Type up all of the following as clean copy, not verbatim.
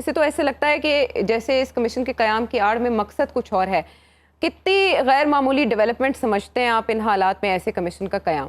اس سے تو ایسے لگتا ہے کہ جیسے اس کمیشن کے قیام کی آڑ میں مقصد کچھ اور ہے. کتنی غیر معمولی ڈیولپمنٹ سمجھتے ہیں آپ ان حالات میں ایسے کمیشن کا قیام؟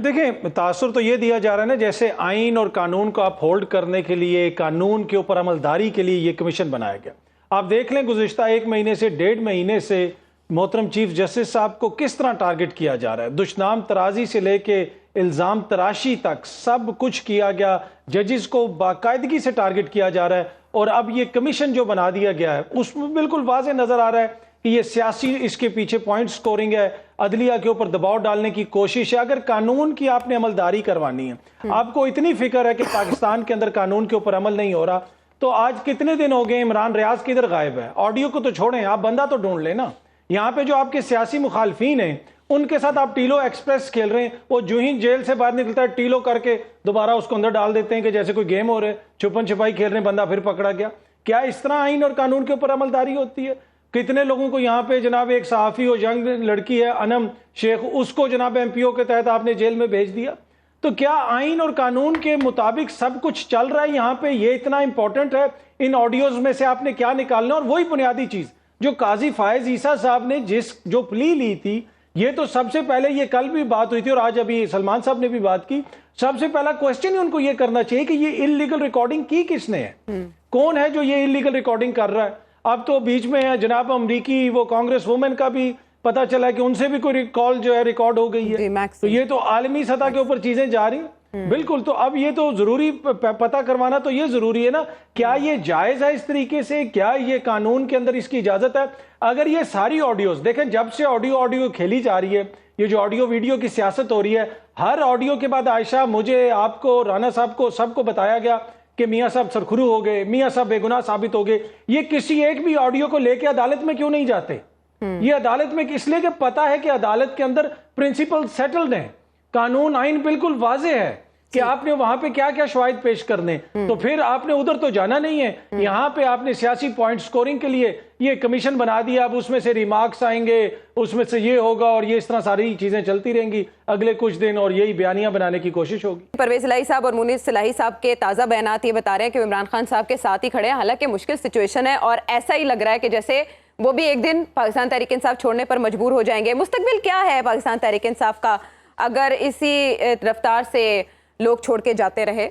دیکھیں تاثر تو یہ دیا جا رہا ہے نا جیسے آئین اور قانون کو آپ ہولڈ کرنے کے لیے، قانون کے اوپر عملداری کے لیے یہ کمیشن بنایا گیا. آپ دیکھ لیں گزشتہ 1 مہینے سے 1.5 مہینے سے محترم چیف جسٹس صاحب کو کس طرح ٹارگٹ کیا جا رہا ہے. دشنام ترازی سے لے کے الزام تراشی تک سب کچھ کیا گیا. ججز کو باقاعدگی سے ٹارگٹ کیا جا رہا ہے. اور اب یہ کمیشن جو بنا دیا گیا ہے اس میں بالکل واضح نظر آ رہا ہے کہ یہ سیاسی اس کے پیچھے پوائنٹ سکورنگ ہے، عدلیہ کے اوپر دباؤ ڈالنے کی کوشش ہے. اگر قانون کی آپ نے عملداری کروانی ہے، آپ کو اتنی فکر ہے کہ پاکستان کے اندر قانون کے اوپر عمل نہیں ہو رہا، تو آج کتنے دن ہو گئے عمران ریاض کدھر غائب ہے؟ آڈیو کو تو چھوڑیں، آپ بندہ تو ڈھونڈ لیں نا. یہاں پہ جو آپ کے سیاسی مخالفین ہیں ان کے ساتھ آپ ٹیلو ایکسپریس کھیل رہے ہیں. وہ جو ہی جیل سے باہر نکلتا ہے ٹیلو کر کے دوبارہ اس کو اندر ڈال دیتے ہیں کہ جیسے کوئی گیم ہو رہے، چھپن چھپائی کھیل رہے ہیں، بندہ پھر پکڑا گیا. کیا اس طرح آئین اور قانون کے اوپر عملداری ہوتی ہے؟ کتنے لوگوں کو یہاں پہ جناب ایک صحافی اور ینگ لڑکی ہے انم شیخ، اس کو جناب ایم پی او کے تحت آپ نے جیل میں بھیج دیا. تو کیا آئین اور قانون کے مطابق سب کچھ چل رہا ہے یہاں پہ؟ یہ اتنا امپورٹنٹ ہے ان آڈیوز میں سے آپ نے کیا نکالنا؟ اور وہی بنیادی چیز جو قاضی فائز عیسیٰ صاحب نے جو پلی لی تھی، یہ تو سب سے پہلے، یہ کل بھی بات ہوئی تھی اور آج ابھی سلمان صاحب نے بھی بات کی، سب سے پہلا کوسچن ہی ان کو یہ کرنا چاہیے کہ یہ اللیگل ریکارڈنگ کی کس نے ہے؟ کون ہے جو یہ اللیگل ریکارڈنگ کر رہا ہے؟ اب تو بیچ میں جناب امریکی وہ کانگریس وومن کا بھی پتا چلا کہ ان سے بھی کوئی کال جو ہے ریکارڈ ہو گئی ہے. تو یہ تو عالمی سطح کے اوپر چیزیں جا رہی ہیں. بالکل. تو اب یہ تو ضروری پتہ کروانا تو یہ ضروری ہے نا، کیا یہ جائز ہے اس طریقے سے؟ کیا یہ قانون کے اندر اس کی اجازت ہے؟ اگر یہ ساری آڈیوز دیکھیں، جب سے آڈیو کھیلی جا رہی ہے، یہ جو آڈیو ویڈیو کی سیاست ہو رہی ہے، ہر آڈیو کے بعد عائشہ، مجھے، آپ کو، رانا صاحب کو، سب کو بتایا گیا کہ میاں صاحب سرخرو ہو گئے، میاں صاحب بے گناہ ثابت ہو گئے. یہ کسی ایک بھی آڈیو کو لے کے عدالت میں کیوں نہیں جاتے؟ یہ عدالت میں اس لیے کہ پتہ ہے کہ عدالت کے اندر پرنسپل سیٹلڈ ہیں، قانون آئین بالکل واضح ہے کہ آپ نے وہاں پہ کیا کیا شواہد پیش کرنے. تو پھر آپ نے ادھر تو جانا نہیں ہے، یہاں پہ آپ نے سیاسی پوائنٹ سکورنگ کے لیے یہ کمیشن بنا دیا. اب اس میں سے ریمارکس آئیں گے، اس میں سے یہ ہوگا اور یہ اس طرح ساری چیزیں چلتی رہیں گی اگلے کچھ دن، اور یہی بیانیاں بنانے کی کوشش ہوگی. پرویز الہی صاحب اور مونیر صلاحی صاحب کے تازہ بیانات یہ بتا رہے ہیں کہ عمران خان صاحب کے ساتھ ہی کھڑے ہیں، حالانکہ مشکل سچویشن ہے اور ایسا ہی لگ رہا ہے کہ جیسے وہ بھی ایک دن پاکستان تحریک انصاف چھوڑنے پر مجبور ہو جائیں گے. مستقبل کیا ہے پاکستان تحریک انصاف کا اگر اسی رفتار سے لوگ چھوڑ کے جاتے رہے؟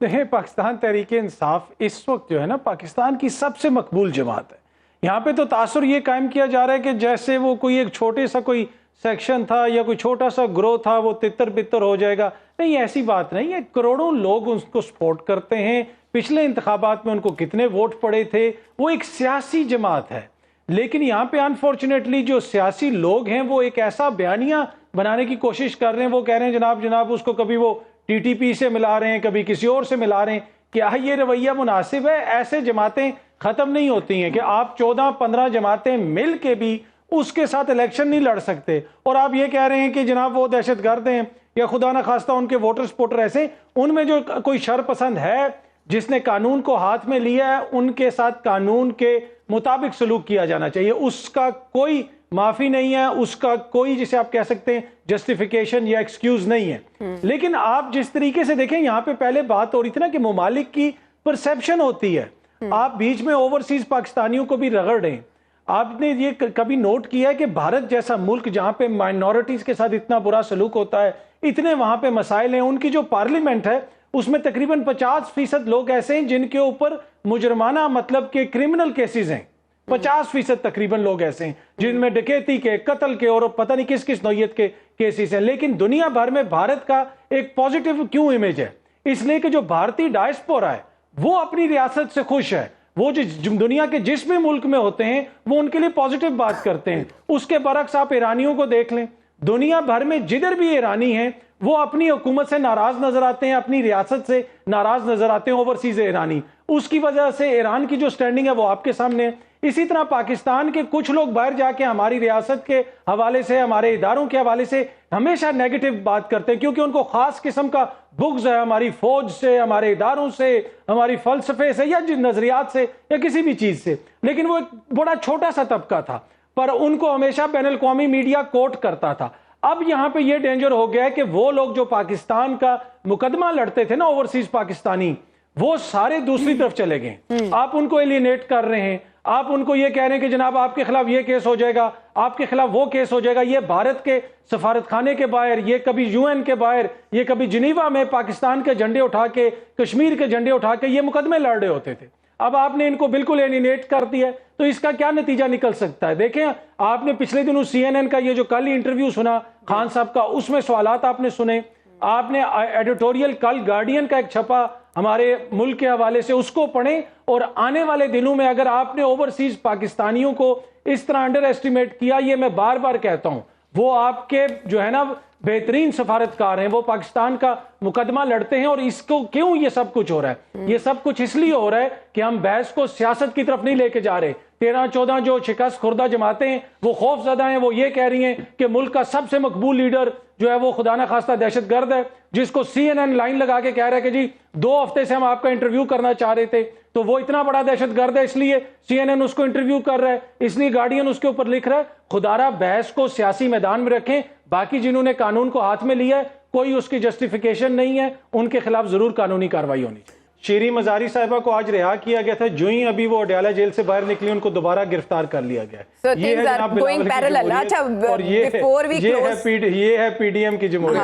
دیکھیں، پاکستان تحریک انصاف اس وقت جو ہے نا پاکستان کی سب سے مقبول جماعت ہے. یہاں پہ تو تاثر یہ قائم کیا جا رہا ہے کہ جیسے وہ کوئی ایک چھوٹے سا کوئی سیکشن تھا یا کوئی چھوٹا سا گروہ تھا، وہ تتر بتر ہو جائے گا. نہیں، ایسی بات نہیں ہے. کروڑوں لوگ اس کو سپورٹ کرتے ہیں. پچھلے انتخابات میں ان کو کتنے ووٹ پڑے تھے. وہ ایک سیاسی جماعت ہے. لیکن یہاں پہ انفارچونیٹلی جو سیاسی لوگ ہیں وہ ایک ایسا بیانیہ بنانے کی کوشش کر رہے ہیں. وہ کہہ رہے ہیں جناب اس کو کبھی وہ ٹی ٹی پی سے ملا رہے ہیں، کبھی کسی اور سے ملا رہے ہیں. کیا یہ رویہ مناسب ہے؟ ایسے جماعتیں ختم نہیں ہوتی ہیں کہ آپ 14-15 جماعتیں مل کے بھی اس کے ساتھ الیکشن نہیں لڑ سکتے. اور آپ یہ کہہ رہے ہیں کہ جناب وہ دہشت گرد ہیں یا خدا نہ خواستہ ان کے ووٹر سپورٹر ایسے. ان میں جو کوئی شر پسند ہے جس نے قانون کو ہاتھ میں لیا ہے، ان کے ساتھ قانون کے مطابق سلوک کیا جانا چاہیے. اس کا کوئی معافی نہیں ہے، اس کا کوئی جسے آپ کہہ سکتے ہیں جسٹیفیکیشن یا ایکسکیوز نہیں ہے. لیکن آپ جس طریقے سے دیکھیں، یہاں پہ پہلے بات ہو رہی تھی نا کہ ممالک کی پرسیپشن ہوتی ہے. آپ بیچ میں اوورسیز پاکستانیوں کو بھی رگڑ رہے ہیں. آپ نے یہ کبھی نوٹ کیا ہے کہ بھارت جیسا ملک جہاں پہ مائنورٹیز کے ساتھ اتنا برا سلوک ہوتا ہے، اتنے وہاں پہ مسائل ہیں، ان کی جو پارلیمنٹ ہے اس میں تقریباً 50% لوگ ایسے ہیں جن کے اوپر مجرمانہ مطلب کہ کرمنل کیسز ہیں. 50% تقریباً لوگ ایسے ہیں جن میں ڈکیتی کے، قتل کے اور پتہ نہیں کس کس نوعیت کے کیسز ہیں. لیکن دنیا بھر میں بھارت کا ایک پوزیٹیو کیوں امیج ہے؟ اس لیے کہ جو بھارتی ڈائسپورا ہے وہ اپنی ریاست سے خوش ہے. وہ جو دنیا کے جس بھی ملک میں ہوتے ہیں وہ ان کے لیے پوزیٹیو بات کرتے ہیں. اس کے برعکس آپ ایرانیوں کو دیکھ لیں، دنیا بھر میں جدھر بھی ایرانی ہیں وہ اپنی حکومت سے ناراض نظر آتے ہیں، اپنی ریاست سے ناراض نظر آتے ہیں اوورسیز ایرانی. اس کی وجہ سے ایران کی جو سٹینڈنگ ہے وہ آپ کے سامنے ہے. اسی طرح پاکستان کے کچھ لوگ باہر جا کے ہماری ریاست کے حوالے سے، ہمارے اداروں کے حوالے سے ہمیشہ نیگیٹو بات کرتے ہیں کیونکہ ان کو خاص قسم کا بغض ہے ہماری فوج سے، ہمارے اداروں سے، ہماری فلسفے سے یا نظریات سے یا کسی بھی چیز سے. لیکن وہ ایک بڑا چھوٹا سا طبقہ تھا پر ان کو ہمیشہ بین الاقوامی میڈیا کوٹ کرتا تھا. اب یہاں پہ یہ ڈینجر ہو گیا ہے کہ وہ لوگ جو پاکستان کا مقدمہ لڑتے تھے نا اوورسیز پاکستانی، وہ سارے دوسری طرف چلے گئے. آپ ان کو ایلینیٹ کر رہے ہیں، آپ ان کو یہ کہہ رہے ہیں کہ جناب آپ کے خلاف یہ کیس ہو جائے گا، آپ کے خلاف وہ کیس ہو جائے گا. یہ بھارت کے سفارت خانے کے باہر، یہ کبھی یو این کے باہر، یہ کبھی جنیوا میں پاکستان کے جھنڈے اٹھا کے، کشمیر کے جھنڈے اٹھا کے یہ مقدمے لڑ رہے ہوتے تھے. اب آپ نے ان کو بالکل ایلینیٹ کر دیا ہے، تو اس کا کیا نتیجہ نکل سکتا ہے؟ دیکھیں آپ نے پچھلے دنوں سی این این کا یہ جو کل ہی انٹرویو سنا خان صاحب کا، اس میں سوالات آپ نے سنے، آپ نے ایڈیٹوریل کل گارڈین کا ایک چھپا ہمارے ملک کے حوالے سے، اس کو پڑھیں. اور آنے والے دنوں میں اگر آپ نے اوورسیز پاکستانیوں کو اس طرح انڈر ایسٹیمیٹ کیا، یہ میں بار بار کہتا ہوں، وہ آپ کے جو ہے نا بہترین سفارتکار ہیں، وہ پاکستان کا مقدمہ لڑتے ہیں. اور اس کو کیوں یہ سب کچھ ہو رہا ہے؟ یہ سب کچھ اس لیے ہو رہا ہے کہ ہم بحث کو سیاست کی طرف نہیں لے کے جا رہے. 13-14 جو شکست خوردہ جماعتیں ہیں وہ خوف زدہ ہیں، وہ یہ کہہ رہی ہیں کہ ملک کا سب سے مقبول لیڈر جو ہے وہ خدا نہ خواستہ دہشت گرد ہے، جس کو سی این این لائن لگا کے کہہ رہا ہے کہ جی 2 ہفتے سے ہم آپ کا انٹرویو کرنا چاہ رہے تھے، تو وہ اتنا بڑا دہشت گرد ہے، اس لیے سی این این اس کو انٹرویو کر رہا ہے، اس لیے گارڈین اس کے اوپر لکھ رہا ہے. خدا را بحث کو سیاسی میدان میں رکھیں. باقی جنہوں نے قانون کو ہاتھ میں لیا ہے کوئی اس کی جسٹیفیکیشن نہیں ہے، ان کے خلاف ضرور قانونی کارروائی ہونی چاہیے. شیریں مزاری صاحبہ کو آج رہا کیا گیا تھا، جو ہی ابھی وہ اڈیالہ جیل سے باہر نکلی ان کو دوبارہ گرفتار کر لیا گیا ہے. یہ ہے جناب بلاول کی جمہوریت، اور یہ ہے پی ڈی ایم کی جمہوریت.